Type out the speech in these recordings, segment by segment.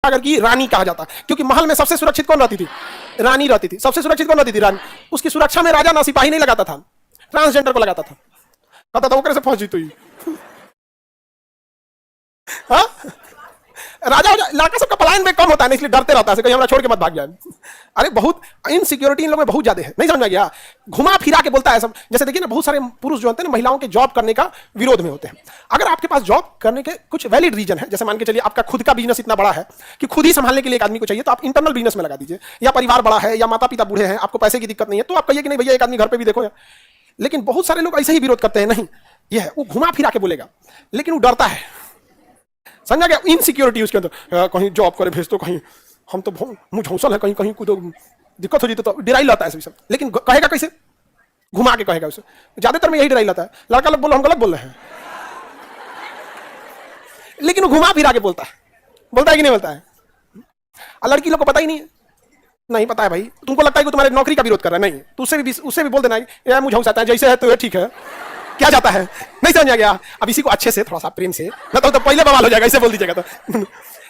सागर की रानी कहा जाता, क्योंकि महल में सबसे सुरक्षित कौन रहती थी? रानी रहती थी। सबसे सुरक्षित कौन रहती थी? रानी। उसकी सुरक्षा में राजा ना सिपाही नहीं लगाता था, ट्रांसजेंडर को लगाता था। कहता था वो कैसे पहुंची तुई। हाँ? राजा लड़का सबका पलायन में कम होता है, इसलिए डरते रहता है कहीं हमरा छोड़ के मत भाग जाए। अरे बहुत इनसिक्योरिटी इन लोगों में बहुत ज्यादा है, नहीं समझ में गया? घुमा फिरा के बोलता है सब। जैसे देखिए ना, बहुत सारे पुरुष जो होते हैं ना, महिलाओं के जॉब करने का विरोध में होते हैं। अगर आपके पास जॉब करने के कुछ वैलिड रीजन है, जैसे मान के चलिए आपका खुद का बिजनेस इतना बड़ा है कि खुद ही संभालने के लिए एक आदमी को चाहिए, तो आप इंटरनल बिजनेस में लगा दीजिए। या परिवार बड़ा है, या माता पिता बूढ़े हैं, आपको पैसे की दिक्कत नहीं है, तो आप कहिए कि नहीं भैया एक आदमी घर पे भी देखो। लेकिन बहुत सारे लोग ऐसे ही विरोध करते हैं, नहीं ये है, वो घुमा फिरा के बोलेगा, लेकिन वो डरता है। समझा गया? इनसिक्योरिटी उसके अंदर, कहीं जॉब करे भेज तो, कहीं हम तो मुझ हौसल है, कहीं कहीं कोई दिक्कत हो जाती तो डिराई लाता है सब। लेकिन कहेगा कैसे? घुमा के कहेगा उसे। ज्यादातर में यही डिराई लाता है। लड़का लोग बोलो हम गलत बोल रहे हैं, लेकिन वो घुमा फिरा के बोलता है। बोलता है कि नहीं बोलता है? और लड़की लोग को पता ही नहीं पता है भाई। तुमको लगता है कि तुम्हारे नौकरी का विरोध कर रहा है, नहीं, तो उससे भी बोल देना यार मुझे हौसाता है, जैसे है तो ठीक है, क्या जाता है। नहीं समझ आ गया? अब इसी को अच्छे से थोड़ा सा प्रेम से, ना तो पहले बवाल हो जाएगा, ऐसे बोल दीजिएगा तो।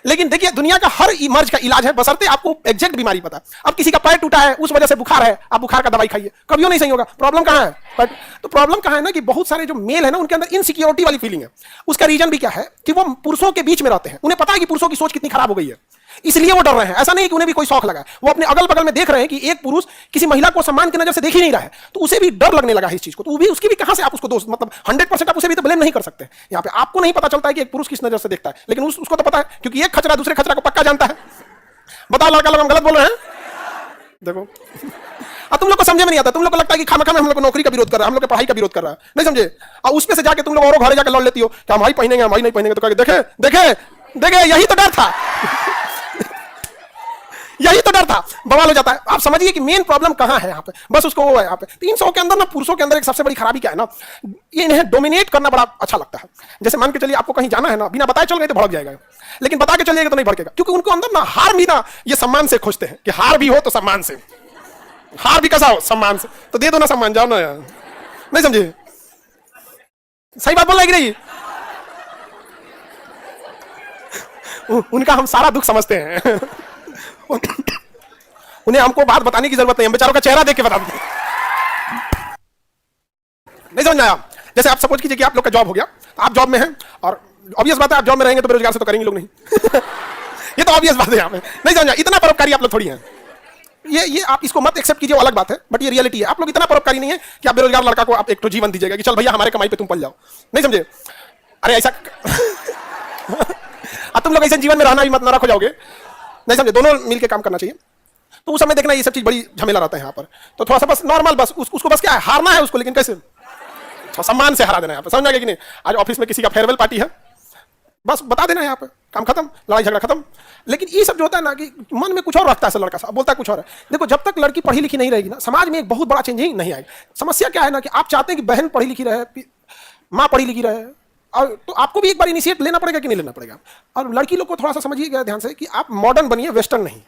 लेकिन देखिए, दुनिया का हर मर्ज का इलाज है, बशर्ते आपको एग्जैक्ट बीमारी पता। अब किसी का पैर टूटा है, उस वजह से बुखार है, आप बुखार का दवाई खाइए, कभी नहीं सही होगा। प्रॉब्लम कहां है? तो प्रॉब्लम कहां है ना, कि बहुत सारे जो मेल है ना, उनके अंदर इनसिक्योरिटी वाली फीलिंग है। उसका रीजन भी क्या है कि वो पुरुषों के बीच में रहते हैं, उन्हें पता है कि पुरुषों की सोच कितनी खराब हो गई है, इसलिए वो डर रहे हैं। ऐसा नहीं कि उन्हें भी कोई शौक लगा, वो अपने अगल बगल में देख रहे हैं कि एक पुरुष किसी महिला को सम्मान की नजर से देख ही नहीं रहा है, तो उसे भी डर लगने लगा है इस चीज को। तो वो भी उसकी भी कहां से आप उसको दोष, मतलब 100% आप उसे भी तो ब्लेम नहीं कर सकते। यहाँ पे आपको नहीं पता चलता है कि एक पुरुष किस नजर से देखता है, लेकिन उसको तो पता है, क्योंकि एक खचरा दूसरे खचरा को पक्का जानता है। बताओ लड़का लोग हम गलत बोल रहे हैं? देखो अब तुम लोग को समझ में नहीं आता, तुम लोग को लगता है कि खामखा में हम लोग को नौकरी का विरोध कर रहा है, हम लोग के पढ़ाई का विरोध कर रहा है, नहीं समझे? और उसमें से जाके तुम लोग और घरे जाकर लड़ लेती हो कि हम भाई पहनेंगे, हम भाई नहीं पहनेंगे, तो कहेंगे देखे देखे देखे, यही तो डर था। यही तो डर था, बवाल हो जाता है। आप समझिए कि मेन प्रॉब्लम कहां है यहाँ पे, बस उसको वो है यहाँ पे। 300 के अंदर ना, पुरुषों के अंदर एक सबसे बड़ी खराबी क्या है ना, ये इन्हें डोमिनेट करना बड़ा अच्छा लगता है। जैसे मान के चलिए आपको कहीं जाना है ना, बिना बताए चल गए तो भड़क जाएगा, लेकिन बता के चलिएगा तो नहीं भड़केगा, क्योंकि उनको अंदर ना हार भी ना, ये सम्मान से खोजते हैं कि हार भी हो तो सम्मान से, हार भी कैसा हो? सम्मान से। तो दे दो ना सम्मान, जाओ ना यार, नहीं समझे? सही बात बोल रहा है कि नहीं? उनका हम सारा दुख समझते हैं। उन्हें हमको बात बताने की जरूरत नहीं, हम बेचारों का चेहरा देख के बता देते। नहीं समझ आया? जैसे आप सपोज कीजिए कि आप लोग का जॉब हो गया, आप जॉब में हैं, और ऑब्वियस बात है आप जॉब में रहेंगे तो बेरोजगार से तो करेंगे लोग नहीं। ये तो ऑब्वियस बात है यहाँ पे, नहीं समझ आया? इतना परोपकारी आप लोग थोड़ी हैं। ये आप इसको मत एक्सेप्ट कीजिए, अलग बात है, बट ये रियलिटी है। आप लोग इतना परोपकारी नहीं है कि आप बेरोजगार लड़का को आप एक तो जीवन दीजिएगा कि चल भैया हमारे कमाई पे तुम पल जाओ, नहीं समझे? अरे ऐसा तुम लोग ऐसे जीवन में रहना भी मत, न रखो जाओगे, नहीं समझे? दोनों मिलकर काम करना चाहिए। तो उस समय देखना ये सब चीज बड़ी झमेला रहता है यहाँ पर। तो थोड़ा सा बस नॉर्मल, बस उसको बस क्या है, हारना है उसको, लेकिन कैसे? सम्मान से हरा देना है यहाँ पर, समझ गए कि नहीं? आज ऑफिस में किसी का फेयरवेल पार्टी है, बस बता देना है यहाँ पे, काम खत्म, लड़ाई झगड़ा खत्म। लेकिन ये सब जो होता है ना, कि मन में कुछ और रखता है लड़का सा, बोलता है कुछ और है। देखो जब तक लड़की पढ़ी लिखी नहीं रहेगी ना, समाज में एक बहुत बड़ा चेंज ही नहीं आएगा। समस्या क्या है ना, कि आप चाहते हैं कि बहन पढ़ी लिखी रहे, माँ पढ़ी लिखी रहे, और तो आपको भी एक बार इनिशिएट लेना पड़ेगा कि नहीं लेना पड़ेगा। और लड़की लोग को थोड़ा सा समझिएगा ध्यान से कि आप मॉडर्न बनिए, वेस्टर्न नहीं।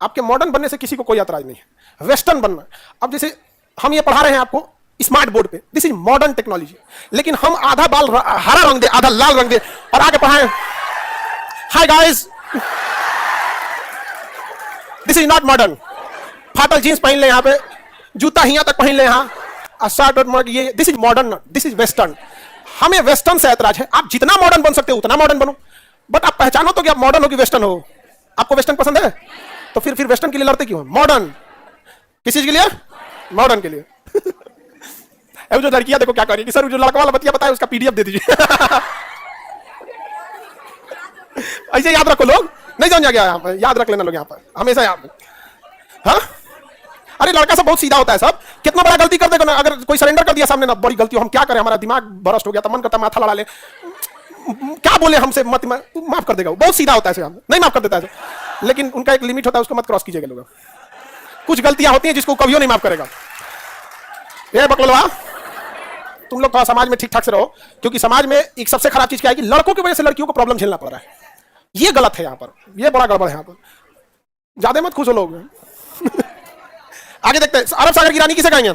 आपके मॉडर्न बनने से किसी को कोई ऐतराज नहीं है, वेस्टर्न बनना। अब जैसे हम ये पढ़ा रहे हैं आपको स्मार्ट बोर्ड पे, दिस इज मॉडर्न टेक्नोलॉजी, लेकिन हम आधा बाल हरा रंग दे, आधा लाल रंग दे और आगे पढ़ाएं hi guys, this is not modern. फाटल जींस पहन ले, यहाँ पे जूता हिया तक पहन ले, यहाँ शर्ट और ये, this is modern, this is western. हमें वेस्टर्न से ऐतराज है। आप जितना मॉडर्न बन सकते हो उतना मॉडर्न बनो, बट आप पहचानो तो कि आप मॉडर्न हो कि वेस्टर्न हो। आपको वेस्टर्न पसंद है तो फिर वेस्टर्न के लिए लड़ते क्यों? मॉडर्न किस चीज के लिए? मॉडर्न के लिए। जो लड़कियां देखो क्या कर रही है कि सर जो लड़का वाला बतिया बताया उसका पीडीएफ दे दीजिए। ऐसे याद रखो लोग, नहीं समझ आ गया? यहाँ पर याद रख लेना लोग, यहाँ पर हमेशा यहाँ पर। हाँ अरे लड़का सब बहुत सीधा होता है, सब कितना बड़ा गलती कर देगा ना, अगर कोई सरेंडर कर दिया सामने ना, बड़ी गलती हो, हम क्या करें, हमारा दिमाग बरस्ट हो गया, तो मन करता माथा लड़ा ले, क्या बोले हमसे, मत माफ कर देगा। बहुत सीधा होता है, नहीं माफ कर देता है, लेकिन उनका एक लिमिट होता है, उसको मत क्रॉस कीजिएगा लोग। कुछ गलतियां होती हैं जिसको कभी नहीं माफ करेगा। ये बकलवा, तुम लोग थोड़ा समाज में ठीक ठाक से रहो, क्योंकि समाज में एक सबसे खराब चीज क्या है कि लड़कों की वजह से लड़कियों को प्रॉब्लम झेलना पड़ रहा है। ये गलत है यहाँ पर, ये बड़ा गड़बड़ है यहाँ पर। ज्यादा मत खुश हो लोग। आगे देखते हैं, अरब सागर की रानी किसे कहेंगे?